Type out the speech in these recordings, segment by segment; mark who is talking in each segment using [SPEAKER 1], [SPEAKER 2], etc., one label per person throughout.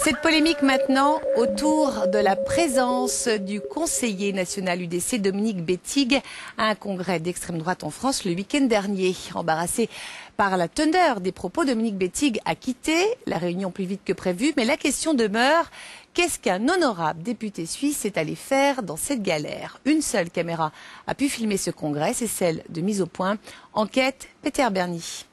[SPEAKER 1] Cette polémique maintenant autour de la présence du conseiller national UDC Dominique Bettig à un congrès d'extrême droite en France le week-end dernier. Embarrassé par la teneur des propos, Dominique Bettig a quitté la réunion plus vite que prévu. Mais la question demeure, qu'est-ce qu'un honorable député suisse est allé faire dans cette galère? Une seule caméra a pu filmer ce congrès, c'est celle de Mise au Point. Enquête, Peter Berny.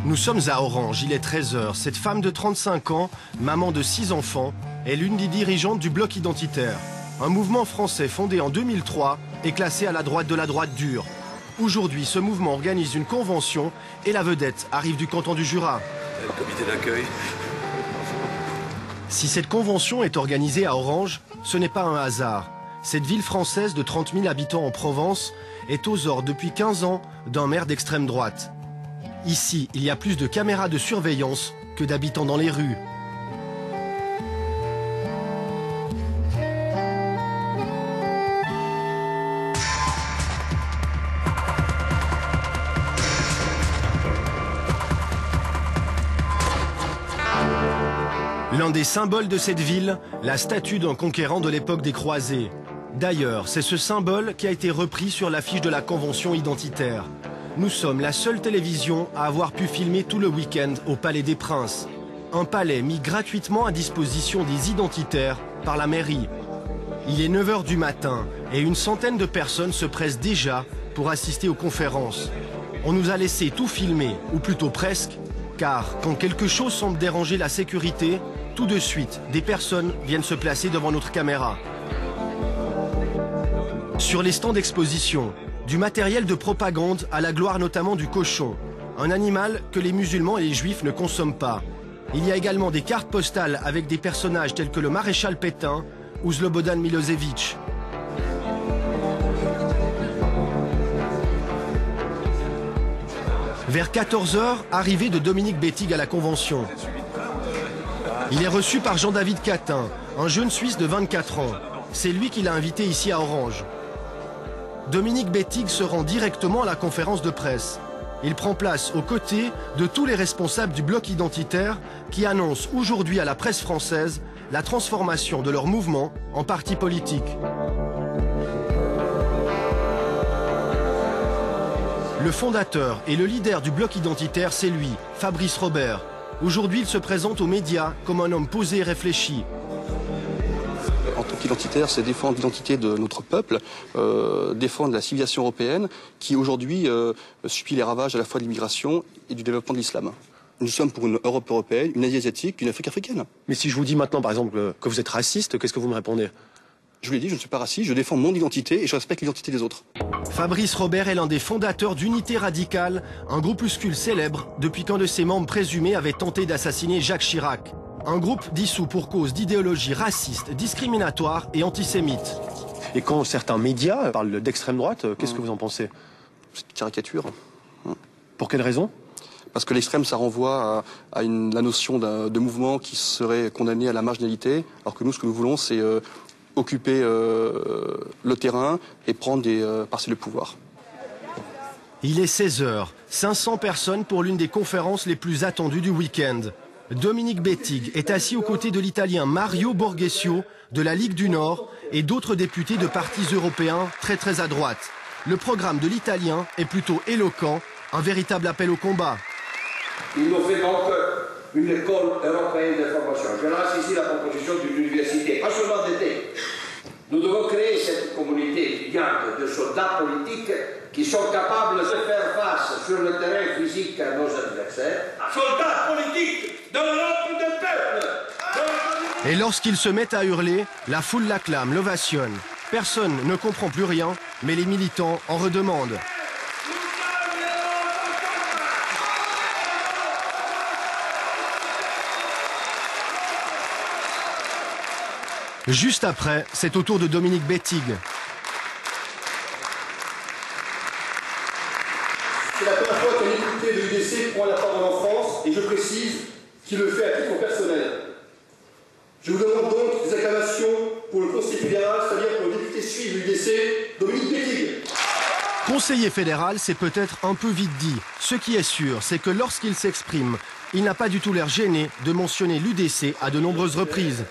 [SPEAKER 2] Nous sommes à Orange, il est 13 h. Cette femme de 35 ans, maman de 6 enfants, est l'une des dirigeantes du Bloc identitaire. Un mouvement français fondé en 2003 et classé à la droite de la droite dure. Aujourd'hui, ce mouvement organise une convention et la vedette arrive du canton du Jura.
[SPEAKER 3] Le comité d'accueil.
[SPEAKER 2] Si cette convention est organisée à Orange, ce n'est pas un hasard. Cette ville française de 30 000 habitants en Provence est aux ordres depuis 15 ans d'un maire d'extrême droite. Ici, il y a plus de caméras de surveillance que d'habitants dans les rues. L'un des symboles de cette ville, la statue d'un conquérant de l'époque des croisés. D'ailleurs, c'est ce symbole qui a été repris sur l'affiche de la convention identitaire. Nous sommes la seule télévision à avoir pu filmer tout le week-end au Palais des Princes. Un palais mis gratuitement à disposition des identitaires par la mairie. Il est 9 h du matin et une centaine de personnes se pressent déjà pour assister aux conférences. On nous a laissé tout filmer, ou plutôt presque, car quand quelque chose semble déranger la sécurité, tout de suite, des personnes viennent se placer devant notre caméra. Sur les stands d'exposition, du matériel de propagande à la gloire notamment du cochon, un animal que les musulmans et les juifs ne consomment pas. Il y a également des cartes postales avec des personnages tels que le maréchal Pétain ou Slobodan Milosevic. Vers 14 h, arrivée de Dominique Bettig à la convention. Il est reçu par Jean-David Catin, un jeune Suisse de 24 ans. C'est lui qui l'a invité ici à Orange. Dominique Bettig se rend directement à la conférence de presse. Il prend place aux côtés de tous les responsables du bloc identitaire qui annoncent aujourd'hui à la presse française la transformation de leur mouvement en parti politique. Le fondateur et le leader du bloc identitaire, c'est lui, Fabrice Robert. Aujourd'hui, il se présente aux médias comme un homme posé et réfléchi.
[SPEAKER 4] En tant qu'identitaire, c'est défendre l'identité de notre peuple, défendre la civilisation européenne qui aujourd'hui subit les ravages à la fois de l'immigration et du développement de l'islam. Nous sommes pour une Europe européenne, une Asie asiatique, une Afrique africaine.
[SPEAKER 2] Mais si je vous dis maintenant, par exemple, que vous êtes raciste, qu'est-ce que vous me répondez?
[SPEAKER 4] Je vous l'ai dit, je ne suis pas raciste, je défends mon identité et je respecte l'identité des autres.
[SPEAKER 2] Fabrice Robert est l'un des fondateurs d'Unité Radicale, un groupuscule célèbre depuis qu'un de ses membres présumés avait tenté d'assassiner Jacques Chirac. Un groupe dissous pour cause d'idéologie raciste, discriminatoire et antisémite. Et quand certains médias parlent d'extrême droite, qu'est-ce que vous en pensez?
[SPEAKER 4] C'est une caricature.
[SPEAKER 2] Pour quelle raison?
[SPEAKER 4] Parce que l'extrême, ça renvoie à la notion de mouvement qui serait condamné à la marginalité, alors que nous, ce que nous voulons, c'est occuper le terrain et prendre des parcelles de pouvoir.
[SPEAKER 2] Il est 16 h, 500 personnes pour l'une des conférences les plus attendues du week-end. Dominique Bettig est assis aux côtés de l'Italien Mario Borghesio de la Ligue du Nord et d'autres députés de partis européens très à droite. Le programme de l'Italien est plutôt éloquent, un véritable appel au combat.
[SPEAKER 5] Il nous fait donc une école européenne de formation. Je lance ici la proposition d'une université, pas seulement d'été. Nous devons créer cette communauté étudiante de soldats politiques qui sont capables de faire face sur le terrain physique à nos adversaires. Soldats politiques de l'Europe des peuples.
[SPEAKER 2] Et lorsqu'ils se mettent à hurler, la foule l'acclame, l'ovationne. Personne ne comprend plus rien, mais les militants en redemandent. Juste après, c'est au tour de Dominique Bettig.
[SPEAKER 6] C'est la première fois qu'un député de l'UDC prend la parole en France, et je précise qu'il le fait à titre personnel. Je vous demande donc des acclamations pour le Conseil fédéral, c'est-à-dire pour le député suisse de l'UDC, Dominique Bettig.
[SPEAKER 2] Conseiller fédéral, c'est peut-être un peu vite dit. Ce qui est sûr, c'est que lorsqu'il s'exprime, il n'a pas du tout l'air gêné de mentionner l'UDC à de nombreuses reprises.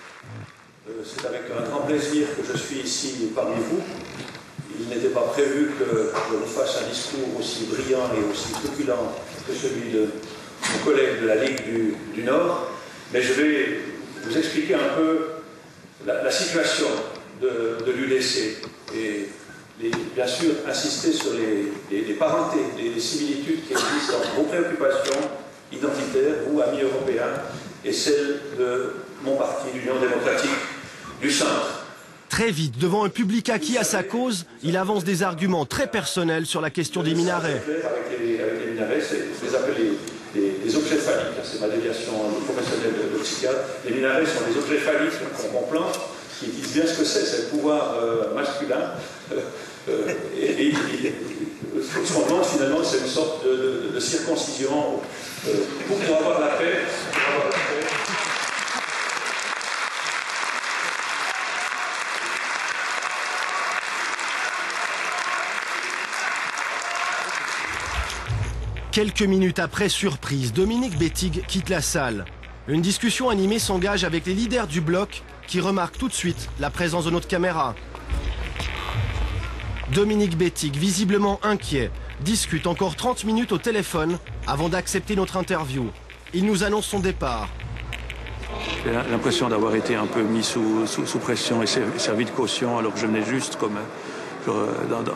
[SPEAKER 3] C'est avec un grand plaisir que je suis ici parmi vous. Il n'était pas prévu que je vous fasse un discours aussi brillant et aussi truculent que celui de mon collègue de la Ligue du Nord, mais je vais vous expliquer un peu la situation de l'UDC et bien sûr insister sur les parentés, les similitudes qui existent entre vos préoccupations identitaires, vous, amis européens, et celles de mon parti, l'Union démocratique du Centre.
[SPEAKER 2] Très vite, devant un public acquis à sa cause, il avance des arguments très personnels sur la question des minarets.
[SPEAKER 3] Avec les minarets, je les appelle les objets phalliques. C'est ma déviation professionnelle de psychiatre. Les minarets sont des objets phalliques qu'on plante, qui disent bien ce que c'est le pouvoir masculin. Ce qu'on demande finalement, c'est une sorte de circoncision pour avoir la paix.
[SPEAKER 2] Quelques minutes après, surprise, Dominique Bettig quitte la salle. Une discussion animée s'engage avec les leaders du bloc qui remarquent tout de suite la présence de notre caméra. Dominique Bettig, visiblement inquiet, discute encore 30 minutes au téléphone avant d'accepter notre interview. Il nous annonce son départ.
[SPEAKER 3] J'ai l'impression d'avoir été un peu mis sous pression et servi de caution alors que je venais juste comme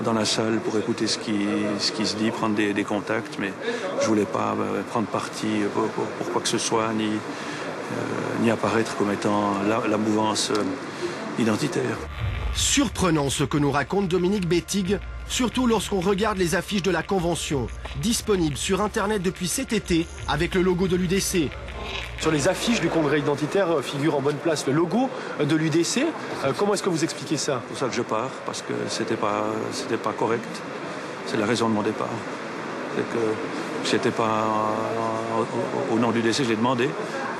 [SPEAKER 3] dans la salle pour écouter ce qui se dit, prendre des contacts, mais je voulais pas prendre parti pour quoi que ce soit, ni apparaître comme étant la mouvance identitaire.
[SPEAKER 2] Surprenant ce que nous raconte Dominique Bettig, surtout lorsqu'on regarde les affiches de la Convention, disponibles sur Internet depuis cet été avec le logo de l'UDC.
[SPEAKER 7] Sur les affiches du congrès identitaire figure en bonne place le logo de l'UDC. Comment est-ce que vous expliquez ça?
[SPEAKER 3] C'est pour ça que je pars, parce que c'était pas correct. C'est la raison de mon départ. C'est que j'étais pas au nom de l'UDC, je l'ai demandé.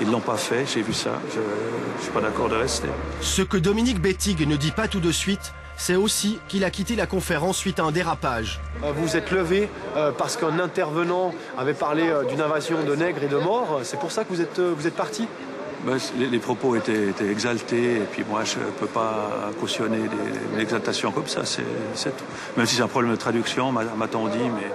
[SPEAKER 3] Ils ne l'ont pas fait, j'ai vu ça. Je ne suis pas d'accord de rester.
[SPEAKER 2] Ce que Dominique Bettig ne dit pas tout de suite, c'est aussi qu'il a quitté la conférence suite à un dérapage.
[SPEAKER 7] Vous êtes levé parce qu'un intervenant avait parlé d'une invasion de nègres et de morts. C'est pour ça que vous êtes parti?
[SPEAKER 3] Les propos étaient exaltés et puis moi je ne peux pas cautionner des exaltations comme ça. C'est tout. Même si c'est un problème de traduction, m'a-t-on dit, mais...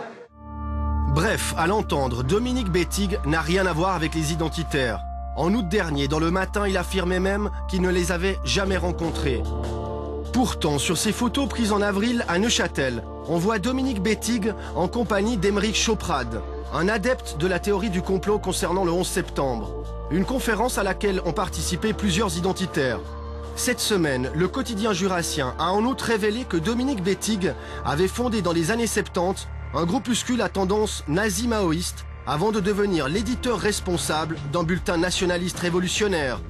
[SPEAKER 2] Bref, à l'entendre, Dominique Bettig n'a rien à voir avec les identitaires. En août dernier, dans Le Matin, il affirmait même qu'il ne les avait jamais rencontrés. Pourtant, sur ces photos prises en avril à Neuchâtel, on voit Dominique Bettig en compagnie d'Émeric Choprade, un adepte de la théorie du complot concernant le 11 septembre. Une conférence à laquelle ont participé plusieurs identitaires. Cette semaine, le quotidien jurassien a en outre révélé que Dominique Bettig avait fondé dans les années 70 un groupuscule à tendance nazi-maoïste avant de devenir l'éditeur responsable d'un bulletin nationaliste révolutionnaire.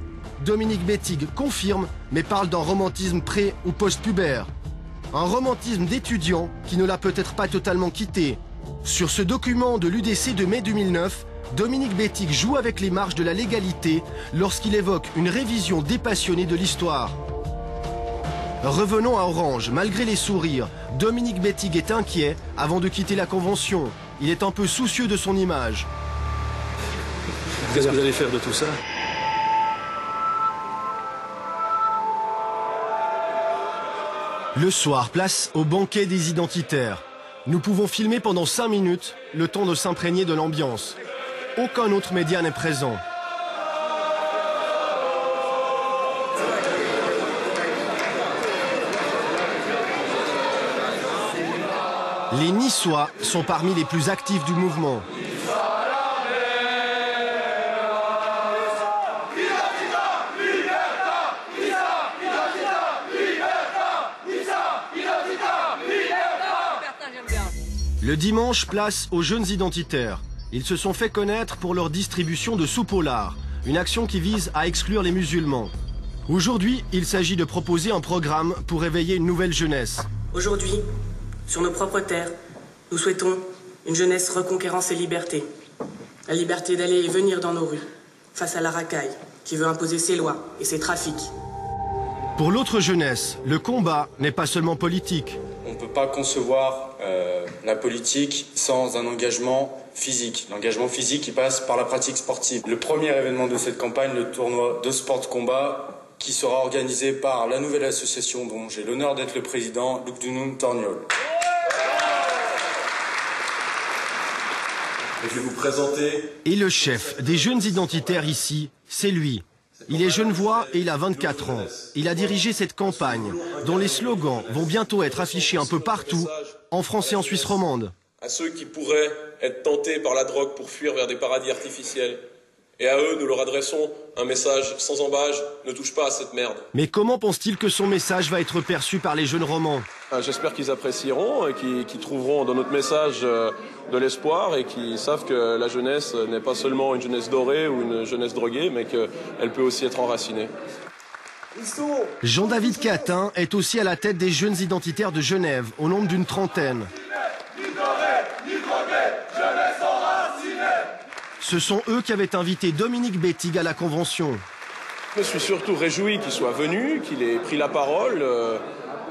[SPEAKER 2] Dominique Bettig confirme, mais parle d'un romantisme pré- ou post-pubère. Un romantisme d'étudiant qui ne l'a peut-être pas totalement quitté. Sur ce document de l'UDC de mai 2009, Dominique Bettig joue avec les marges de la légalité lorsqu'il évoque une révision dépassionnée de l'histoire. Revenons à Orange. Malgré les sourires, Dominique Bettig est inquiet avant de quitter la Convention. Il est un peu soucieux de son image.
[SPEAKER 3] Qu'est-ce que vous allez faire de tout ça?
[SPEAKER 2] Le soir, place au banquet des identitaires. Nous pouvons filmer pendant 5 minutes, le temps de s'imprégner de l'ambiance. Aucun autre média n'est présent. Les Niçois sont parmi les plus actifs du mouvement. Le dimanche, place aux jeunes identitaires. Ils se sont fait connaître pour leur distribution de soupe au lard, une action qui vise à exclure les musulmans. Aujourd'hui, il s'agit de proposer un programme pour éveiller une nouvelle jeunesse.
[SPEAKER 8] Aujourd'hui, sur nos propres terres, nous souhaitons une jeunesse reconquérant ses libertés. La liberté d'aller et venir dans nos rues, face à la racaille, qui veut imposer ses lois et ses trafics.
[SPEAKER 2] Pour l'autre jeunesse, le combat n'est pas seulement politique.
[SPEAKER 9] On on ne peut pas concevoir la politique sans un engagement physique. L'engagement physique qui passe par la pratique sportive. Le premier événement de cette campagne, le tournoi de sport de combat, qui sera organisé par la nouvelle association dont j'ai l'honneur d'être le président, Lugdunum Torniol.
[SPEAKER 10] Je vais vous présenter...
[SPEAKER 2] Et le chef des jeunes identitaires ici, c'est lui. Il est genevois et il a 24 ans. Il a dirigé cette campagne, dont les slogans vont bientôt être affichés un peu partout, en France et en Suisse romande.
[SPEAKER 10] À ceux qui pourraient être tentés par la drogue pour fuir vers des paradis artificiels. Et à eux, nous leur adressons un message sans embâche, ne touche pas à cette merde.
[SPEAKER 2] Mais comment pense-t-il que son message va être perçu par les jeunes romans?
[SPEAKER 10] J'espère qu'ils apprécieront et qu'ils trouveront dans notre message de l'espoir et qu'ils savent que la jeunesse n'est pas seulement une jeunesse dorée ou une jeunesse droguée, mais qu'elle peut aussi être enracinée.
[SPEAKER 2] Jean-David Catin est aussi à la tête des jeunes identitaires de Genève, au nombre d'une trentaine. Ce sont eux qui avaient invité Dominique Bettig à la Convention.
[SPEAKER 10] Je me suis surtout réjoui qu'il soit venu, qu'il ait pris la parole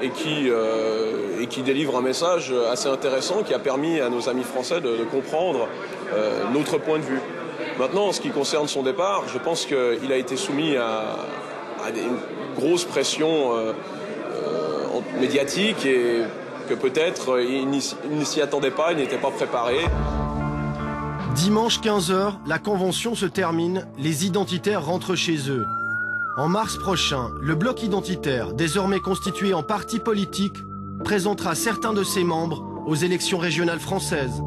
[SPEAKER 10] et qui délivre un message assez intéressant qui a permis à nos amis français de comprendre notre point de vue. Maintenant, en ce qui concerne son départ, je pense qu'il a été soumis à une grosse pression médiatique et que peut-être il ne s'y attendait pas, il n'était pas préparé.
[SPEAKER 2] Dimanche 15h, la convention se termine, les identitaires rentrent chez eux. En mars prochain, le bloc identitaire, désormais constitué en parti politique, présentera certains de ses membres aux élections régionales françaises.